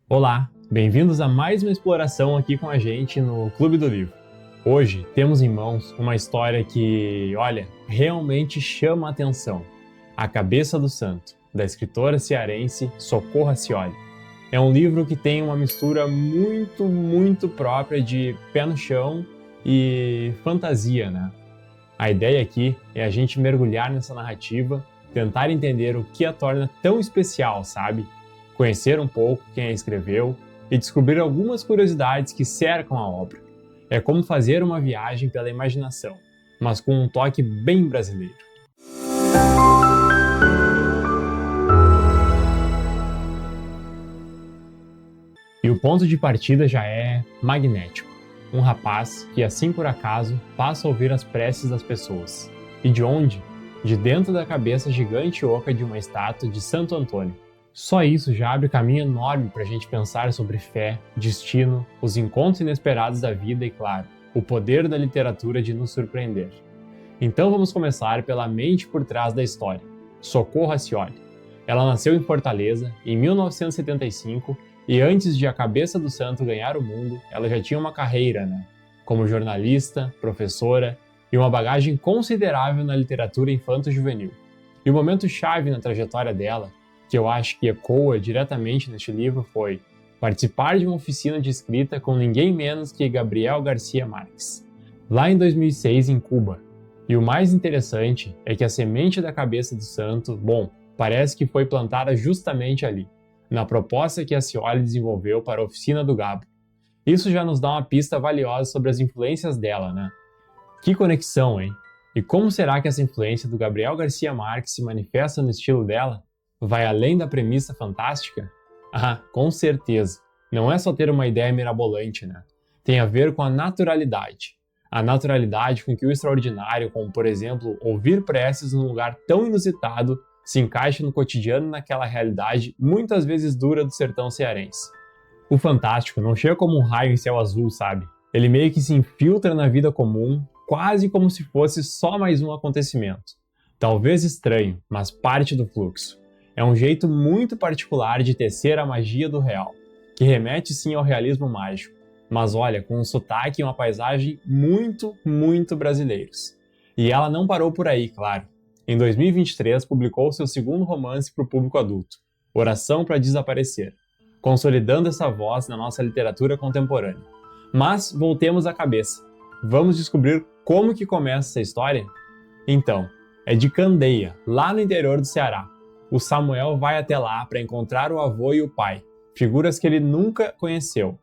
Olá, bem-vindos a mais uma exploração aqui com a gente no Clube do Livro. Hoje temos em mãos uma história que, realmente chama a atenção. A Cabeça do Santo, da escritora cearense Socorro Acioli. É um livro que tem uma mistura muito própria de pé no chão e fantasia, né? A ideia aqui é a gente mergulhar nessa narrativa, tentar entender o que a torna tão especial, sabe? Conhecer um pouco quem a escreveu e descobrir algumas curiosidades que cercam a obra. É como fazer uma viagem pela imaginação, mas com um toque bem brasileiro. E o ponto de partida já é magnético. Um rapaz que, assim por acaso, passa a ouvir as preces das pessoas. E de onde? De dentro da cabeça gigante oca de uma estátua de Santo Antônio. Só isso já abre caminho enorme para a gente pensar sobre fé, destino, os encontros inesperados da vida e, claro, o poder da literatura de nos surpreender. Então vamos começar pela mente por trás da história, Socorro Acioli. Ela nasceu em Fortaleza, em 1975, e antes de A Cabeça do Santo ganhar o mundo, ela já tinha uma carreira, como jornalista, professora e uma bagagem considerável na literatura infanto-juvenil. E o momento-chave na trajetória dela, que eu acho que ecoa diretamente neste livro, foi participar de uma oficina de escrita com ninguém menos que Gabriel Garcia Marques, lá em 2006 em Cuba. E o mais interessante é que a semente da Cabeça do Santo, parece que foi plantada justamente ali, na proposta que a Acioli desenvolveu para a oficina do Gabo. Isso já nos dá uma pista valiosa sobre as influências dela, Que conexão, hein? E como será que essa influência do Gabriel Garcia Marques se manifesta no estilo dela? Vai além da premissa fantástica? Ah, com certeza. Não é só ter uma ideia mirabolante, Tem a ver com a naturalidade. A naturalidade com que o extraordinário, como por exemplo, ouvir preces num lugar tão inusitado, se encaixa no cotidiano naquela realidade muitas vezes dura do sertão cearense. O fantástico não chega como um raio em céu azul, sabe? Ele meio que se infiltra na vida comum, quase como se fosse só mais um acontecimento. Talvez estranho, mas parte do fluxo. É um jeito muito particular de tecer a magia do real, que remete sim ao realismo mágico, mas com um sotaque e uma paisagem muito brasileiros. E ela não parou por aí, claro. Em 2023, publicou seu segundo romance para o público adulto, Oração para Desaparecer, consolidando essa voz na nossa literatura contemporânea. Mas voltemos à cabeça. Vamos descobrir como que começa essa história? Então, é de Candeia, lá no interior do Ceará. O Samuel vai até lá para encontrar o avô e o pai, figuras que ele nunca conheceu.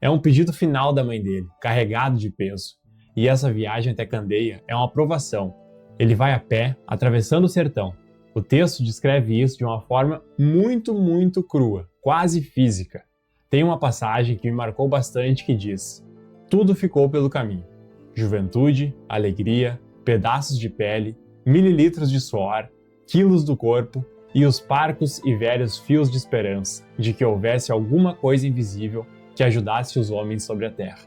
É um pedido final da mãe dele, carregado de peso. E essa viagem até Candeia é uma provação. Ele vai a pé, atravessando o sertão. O texto descreve isso de uma forma muito crua, quase física. Tem uma passagem que me marcou bastante que diz: tudo ficou pelo caminho. Juventude, alegria, pedaços de pele, mililitros de suor, quilos do corpo e os parcos e velhos fios de esperança de que houvesse alguma coisa invisível que ajudasse os homens sobre a terra.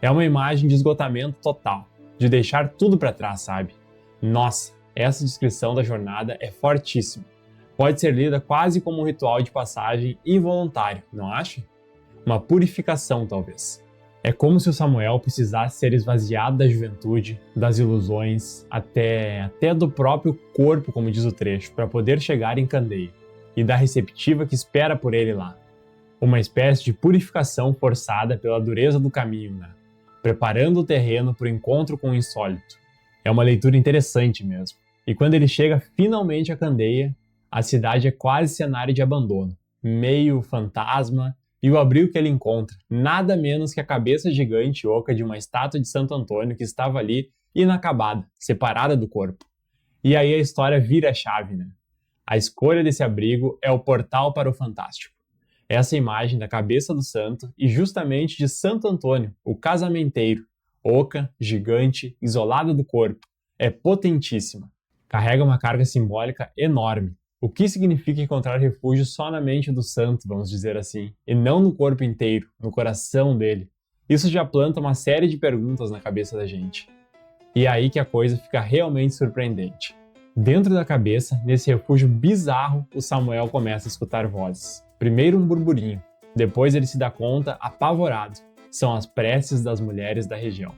É uma imagem de esgotamento total, de deixar tudo para trás, sabe? Nossa, essa descrição da jornada é fortíssima. Pode ser lida quase como um ritual de passagem involuntário, não acha? Uma purificação, talvez. É como se o Samuel precisasse ser esvaziado da juventude, das ilusões, até do próprio corpo, como diz o trecho, para poder chegar em Candeia, e da receptiva que espera por ele lá. Uma espécie de purificação forçada pela dureza do caminho, preparando o terreno para o encontro com o insólito. É uma leitura interessante mesmo. E quando ele chega finalmente a Candeia, a cidade é quase cenário de abandono, meio fantasma, e o abrigo que ele encontra, nada menos que a cabeça gigante oca de uma estátua de Santo Antônio que estava ali inacabada, separada do corpo. E aí a história vira a chave, A escolha desse abrigo é o portal para o fantástico. Essa imagem da cabeça do santo e justamente de Santo Antônio, o casamenteiro, oca, gigante, isolada do corpo, é potentíssima. Carrega uma carga simbólica enorme. O que significa encontrar refúgio só na mente do santo, vamos dizer assim, e não no corpo inteiro, no coração dele? Isso já planta uma série de perguntas na cabeça da gente. E é aí que a coisa fica realmente surpreendente. Dentro da cabeça, nesse refúgio bizarro, o Samuel começa a escutar vozes. Primeiro um burburinho, Depois ele se dá conta, apavorado, são as preces das mulheres da região.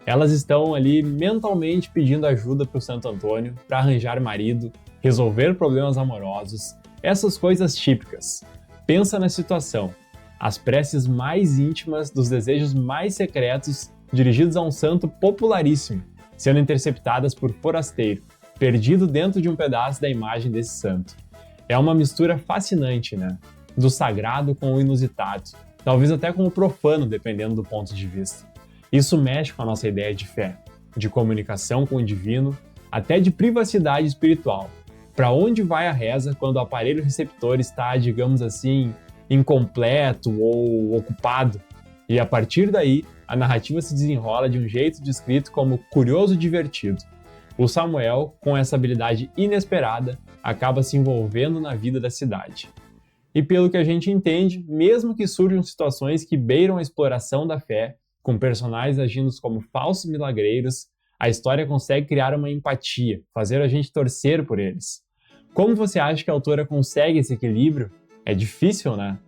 Elas estão ali mentalmente pedindo ajuda para o Santo Antônio para arranjar marido, resolver problemas amorosos, essas coisas típicas. Pensa na situação, as preces mais íntimas dos desejos mais secretos dirigidos a um santo popularíssimo, sendo interceptadas por forasteiro, perdido dentro de um pedaço da imagem desse santo. É uma mistura fascinante, né? Do sagrado com o inusitado, talvez até com o profano, dependendo do ponto de vista. Isso mexe com a nossa ideia de fé, de comunicação com o divino, até de privacidade espiritual. Para onde vai a reza quando o aparelho receptor está, digamos assim, incompleto ou ocupado? E a partir daí, a narrativa se desenrola de um jeito descrito como curioso e divertido. O Samuel, com essa habilidade inesperada, acaba se envolvendo na vida da cidade. E pelo que a gente entende, mesmo que surjam situações que beiram a exploração da fé, com personagens agindo como falsos milagreiros, a história consegue criar uma empatia, fazer a gente torcer por eles. Como você acha que a autora consegue esse equilíbrio? É difícil, né?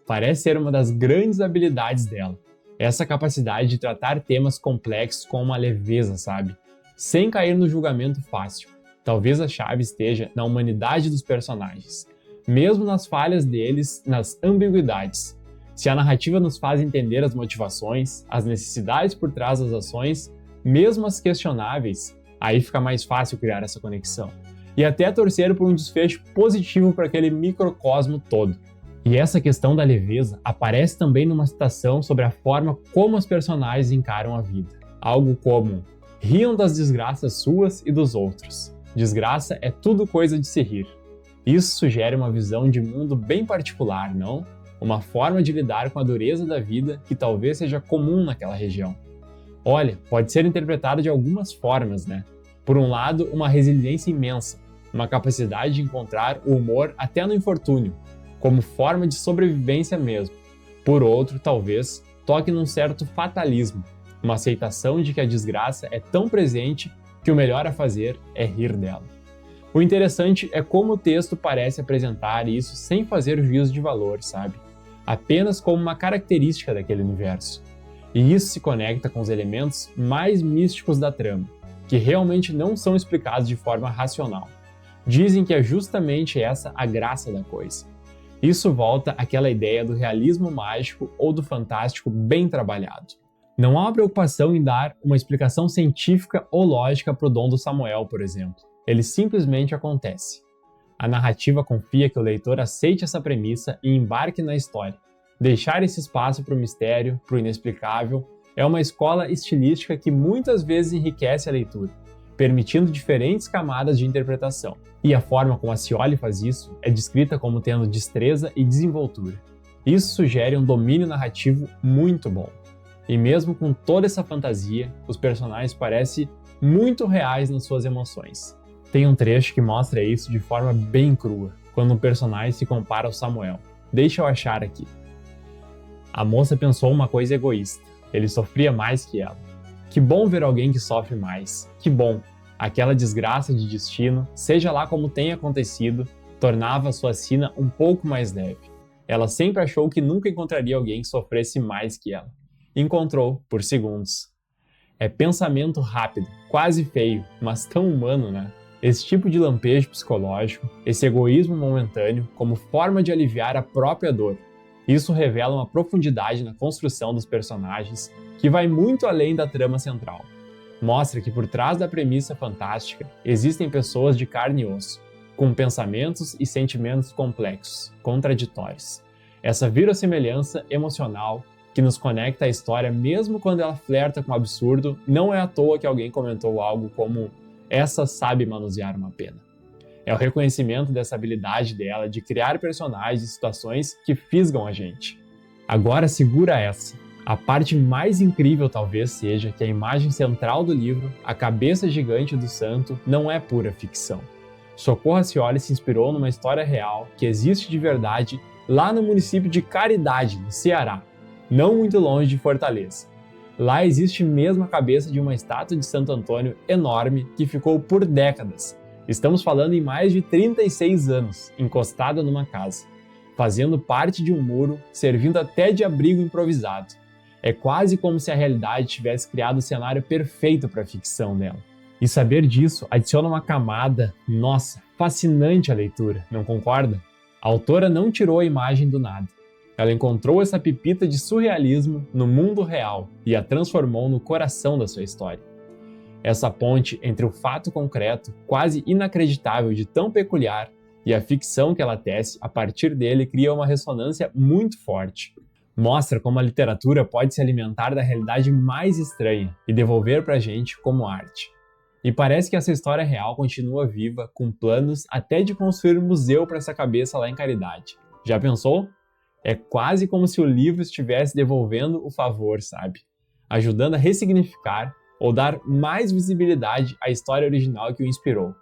Parece ser uma das grandes habilidades dela. Essa capacidade de tratar temas complexos com uma leveza, sabe? Sem cair no julgamento fácil. Talvez a chave esteja na humanidade dos personagens, mesmo nas falhas deles, nas ambiguidades. Se a narrativa nos faz entender as motivações, as necessidades por trás das ações, mesmo as questionáveis, aí fica mais fácil criar essa conexão. E até torcer por um desfecho positivo para aquele microcosmo todo. E essa questão da leveza aparece também numa citação sobre a forma como os personagens encaram a vida. Algo como: riam das desgraças suas e dos outros. Desgraça é tudo coisa de se rir. Isso sugere uma visão de mundo bem particular, não? Uma forma de lidar com a dureza da vida que talvez seja comum naquela região. Olha, pode ser interpretado de algumas formas, né? Por um lado, uma resiliência imensa, uma capacidade de encontrar o humor até no infortúnio, como forma de sobrevivência mesmo. Por outro, talvez, toque num certo fatalismo, uma aceitação de que a desgraça é tão presente que o melhor a fazer é rir dela. O interessante é como o texto parece apresentar isso sem fazer juízo de valor, sabe? Apenas como uma característica daquele universo. E isso se conecta com os elementos mais místicos da trama, que realmente não são explicados de forma racional. Dizem que é justamente essa a graça da coisa. Isso volta àquela ideia do realismo mágico ou do fantástico bem trabalhado. Não há uma preocupação em dar uma explicação científica ou lógica para o dom do Samuel, por exemplo. Ele simplesmente acontece. A narrativa confia que o leitor aceite essa premissa e embarque na história. Deixar esse espaço para o mistério, para o inexplicável, é uma escola estilística que muitas vezes enriquece a leitura, permitindo diferentes camadas de interpretação. E a forma como a Scioli faz isso é descrita como tendo destreza e desenvoltura. Isso sugere um domínio narrativo muito bom. E mesmo com toda essa fantasia, os personagens parecem muito reais nas suas emoções. Tem um trecho que mostra isso de forma bem crua, quando um personagem se compara ao Samuel. Deixa eu achar aqui. A moça pensou uma coisa egoísta. Ele sofria mais que ela. Que bom ver alguém que sofre mais. Que bom. Aquela desgraça de destino, seja lá como tenha acontecido, tornava sua sina um pouco mais leve. Ela sempre achou que nunca encontraria alguém que sofresse mais que ela. Encontrou, por segundos. É pensamento rápido, quase feio, mas tão humano, né? Esse tipo de lampejo psicológico, esse egoísmo momentâneo como forma de aliviar a própria dor. Isso revela uma profundidade na construção dos personagens que vai muito além da trama central. Mostra que por trás da premissa fantástica existem pessoas de carne e osso, com pensamentos e sentimentos complexos, contraditórios. Essa verossimilhança emocional que nos conecta à história mesmo quando ela flerta com o absurdo, não é à toa que alguém comentou algo como "essa sabe manusear uma pena". É o reconhecimento dessa habilidade dela de criar personagens e situações que fisgam a gente. Agora segura essa. A parte mais incrível talvez seja que a imagem central do livro, a cabeça gigante do santo, não é pura ficção. Socorro Scioli se inspirou numa história real que existe de verdade lá no município de Caridade, no Ceará, não muito longe de Fortaleza. Lá existe mesmo a cabeça de uma estátua de Santo Antônio enorme que ficou por décadas. Estamos falando em mais de 36 anos, encostada numa casa. fazendo parte de um muro, servindo até de abrigo improvisado. É quase como se a realidade tivesse criado o cenário perfeito para a ficção dela. E saber disso adiciona uma camada, nossa, fascinante à leitura, não concorda? A autora não tirou a imagem do nada. Ela encontrou essa pepita de surrealismo no mundo real e a transformou no coração da sua história. Essa ponte entre o fato concreto, quase inacreditável de tão peculiar, e a ficção que ela tece a partir dele cria uma ressonância muito forte. Mostra como a literatura pode se alimentar da realidade mais estranha e devolver pra gente como arte. E parece que essa história real continua viva, com planos até de construir um museu para essa cabeça lá em Caridade. Já pensou? É quase como se o livro estivesse devolvendo o favor, sabe? Ajudando a ressignificar ou dar mais visibilidade à história original que o inspirou.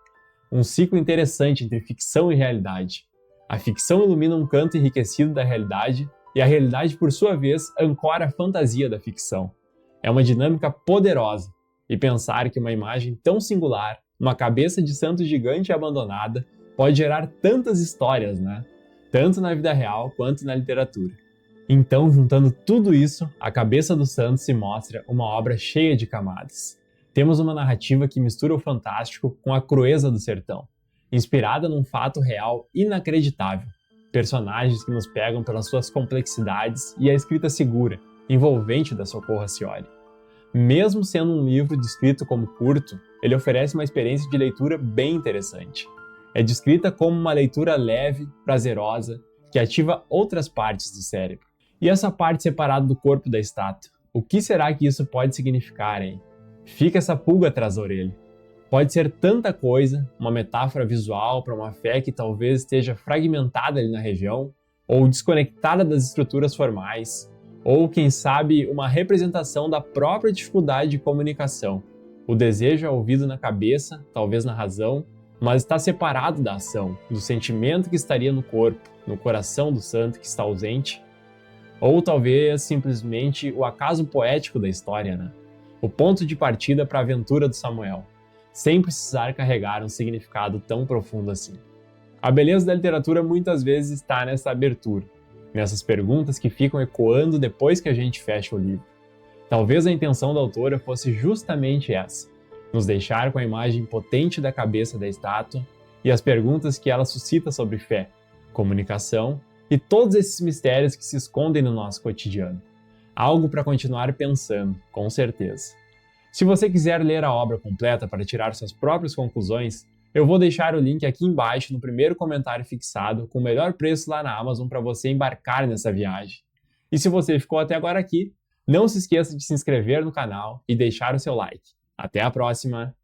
Um ciclo interessante entre ficção e realidade. A ficção ilumina um canto enriquecido da realidade e a realidade, por sua vez, ancora a fantasia da ficção. É uma dinâmica poderosa, e pensar que uma imagem tão singular, uma cabeça de santo gigante abandonada, pode gerar tantas histórias, né? Tanto na vida real quanto na literatura. Então, juntando tudo isso, A Cabeça do Santo se mostra uma obra cheia de camadas. Temos uma narrativa que mistura o fantástico com a crueza do sertão, inspirada num fato real inacreditável. Personagens que nos pegam pelas suas complexidades e a escrita segura, envolvente da Socorro Acioli. Mesmo sendo um livro descrito como curto, ele oferece uma experiência de leitura bem interessante. É descrita como uma leitura leve, prazerosa, que ativa outras partes do cérebro. E essa parte separada do corpo da estátua? O que será que isso pode significar, hein? Fica essa pulga atrás da orelha. Pode ser tanta coisa, uma metáfora visual para uma fé que talvez esteja fragmentada ali na região, ou desconectada das estruturas formais, ou, quem sabe, uma representação da própria dificuldade de comunicação. O desejo é ouvido na cabeça, talvez na razão, mas está separado da ação, do sentimento que estaria no corpo, no coração do santo que está ausente. Ou talvez simplesmente o acaso poético da história, né? O ponto de partida para a aventura do Samuel, sem precisar carregar um significado tão profundo assim. A beleza da literatura muitas vezes está nessa abertura, nessas perguntas que ficam ecoando depois que a gente fecha o livro. Talvez a intenção da autora fosse justamente essa, nos deixar com a imagem potente da cabeça da estátua e as perguntas que ela suscita sobre fé, comunicação e todos esses mistérios que se escondem no nosso cotidiano. Algo para continuar pensando, com certeza. Se você quiser ler a obra completa para tirar suas próprias conclusões, eu vou deixar o link aqui embaixo no primeiro comentário fixado com o melhor preço lá na Amazon para você embarcar nessa viagem. E se você ficou até agora aqui, não se esqueça de se inscrever no canal e deixar o seu like. Até a próxima!